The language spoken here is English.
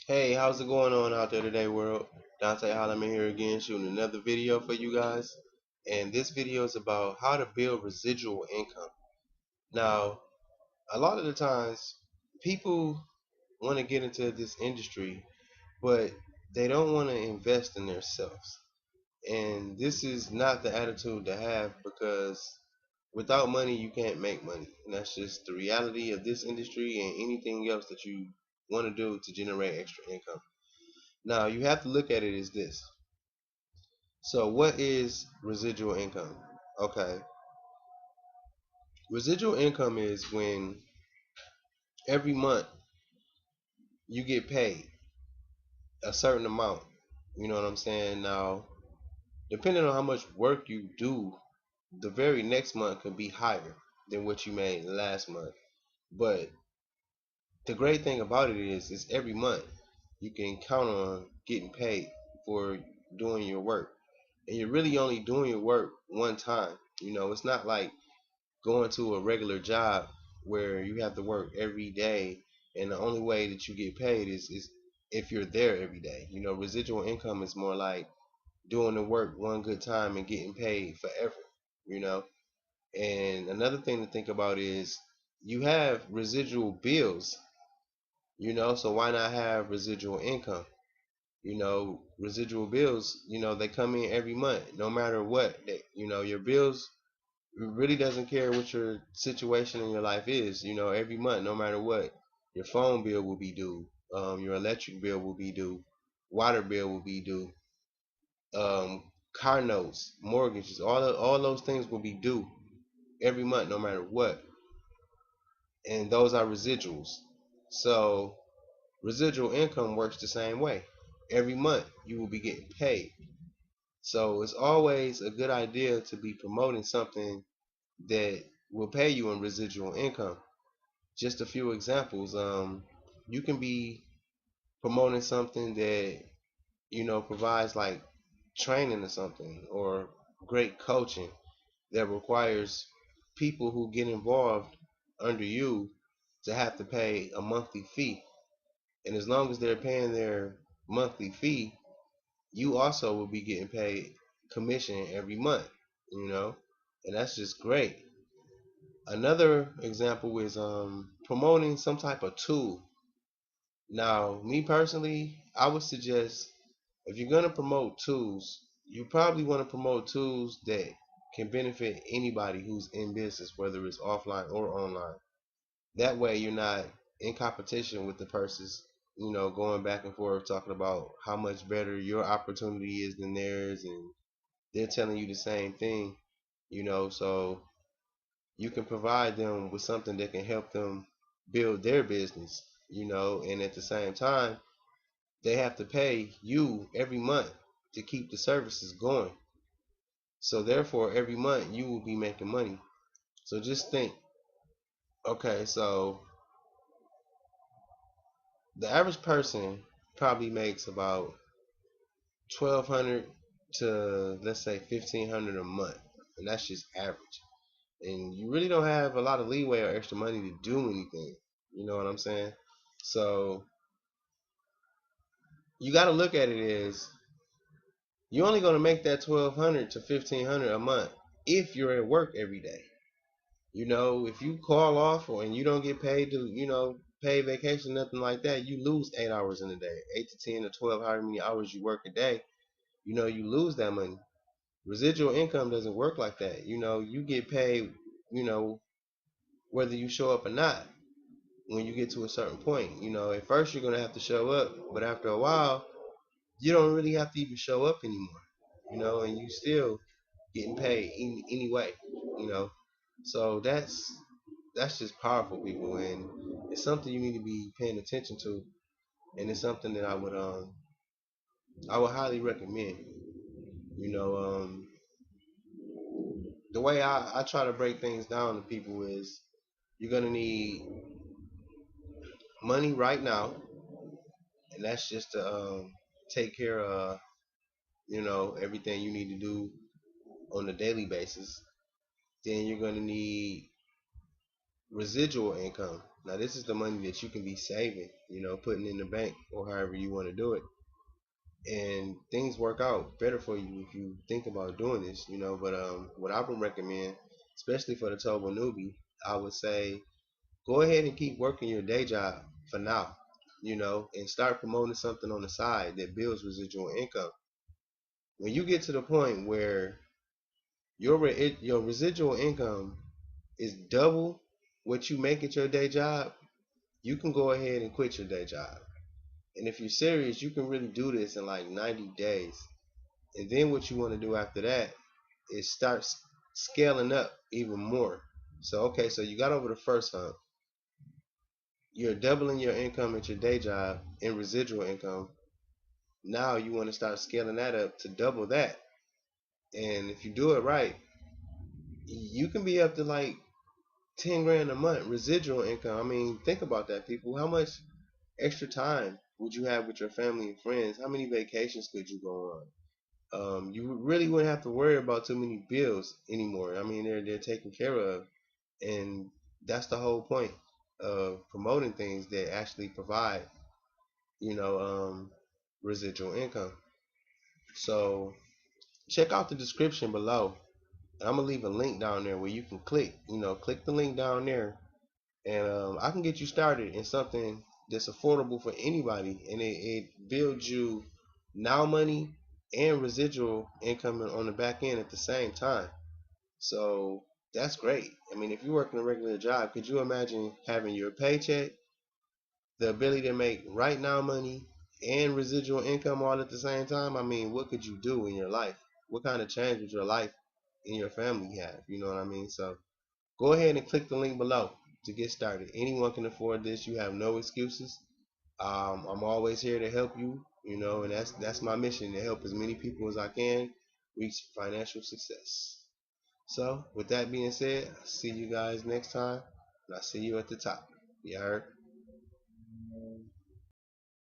Hey, how's it going on out there today, world? Donta Holliman here again, shooting another video for you guys. And this video is about how to build residual income. Now, a lot of the times, people want to get into this industry, but they don't want to invest in themselves. And this is not the attitude to have because without money, you can't make money. And that's just the reality of this industry and anything else that you want to do to generate extra income. Now you have to look at it as this. So what is residual income? Okay. Residual income is when every month you get paid a certain amount. You know what I'm saying? Now, depending on how much work you do, the very next month could be higher than what you made last month. But the great thing about it is every month you can count on getting paid for doing your work. And you're really only doing your work one time. It's not like going to a regular job where you have to work every day and the only way that you get paid is if you're there every day. Residual income is more like doing the work one good time and getting paid forever, you know. And another thing to think about is you have residual bills, so why not have residual income? Residual bills, they come in every month, no matter what. Your bills really doesn't care what your situation in your life is. Every month, no matter what, your phone bill will be due, your electric bill will be due, water bill will be due, um, car notes, mortgages, all those things will be due every month, no matter what. And those are residuals. So residual income works the same way. Every month you will be getting paid. So it's always a good idea to be promoting something that will pay you in residual income. Just a few examples. You can be promoting something that provides like training or something, or great coaching that requires people who get involved under you to have to pay a monthly fee. And as long as they're paying their monthly fee, you also will be getting paid commission every month, you know, and that's just great. Another example is promoting some type of tool. Now, me personally, I would suggest if you're going to promote tools, you probably want to promote tools that can benefit anybody who's in business, whether it's offline or online. That way, you're not in competition with the persons, going back and forth talking about how much better your opportunity is than theirs, and they're telling you the same thing, so you can provide them with something that can help them build their business, and at the same time, they have to pay you every month to keep the services going. So therefore, every month you will be making money. So just think, okay, so the average person probably makes about 1,200 to let's say 1,500 a month, and that's just average. And you really don't have a lot of leeway or extra money to do anything. You know what I'm saying? So you got to look at it as you're only going to make that 1,200 to 1,500 a month if you're at work every day. If you call off or and you don't get paid to, pay vacation, nothing like that, you lose 8 hours in a day, 8 to 10 or 12, however many hours you work a day. You lose that money. Residual income doesn't work like that. You get paid, you know, whether you show up or not. When you get to a certain point, at first you're gonna have to show up, but after a while, you don't really have to even show up anymore. And you still getting paid anyway. You know, so that's just powerful, people, and it's something you need to be paying attention to, and it's something that I would highly recommend. You know, the way I try to break things down to people is you're gonna need money right now, and that's just to take care of everything you need to do on a daily basis. Then you're gonna need residual income. Now this is the money that you can be saving, putting in the bank or however you want to do it. And things work out better for you if you think about doing this, But what I would recommend, especially for the total newbie, I would say go ahead and keep working your day job for now, and start promoting something on the side that builds residual income. When you get to the point where your residual income is double what you make at your day job, you can go ahead and quit your day job. And if you're serious, you can really do this in like 90 days. And then what you want to do after that is start scaling up even more. So, okay, so you got over the first hump. You're doubling your income at your day job in residual income. Now you want to start scaling that up to double that. And if you do it right, you can be up to like 10 grand a month residual income. I mean, think about that, people. How much extra time would you have with your family and friends? How many vacations could you go on? You really wouldn't have to worry about too many bills anymore. I mean, they're taken care of, and that's the whole point of promoting things that actually provide, you know, um, residual income. So check out the description below, and I'm gonna leave a link down there where you can click the link down there, and I can get you started in something that's affordable for anybody, and it builds you now money and residual income on the back end at the same time. So that's great. I mean, if you're working a regular job, could you imagine having your paycheck, the ability to make right now money, and residual income all at the same time? I mean, what could you do in your life? What kind of change would your life and your family have? You know what I mean? So go ahead and click the link below to get started. Anyone can afford this. You have no excuses. I'm always here to help you, and that's my mission, to help as many people as I can reach financial success. So, with that being said, I'll see you guys next time, and I'll see you at the top. You heard?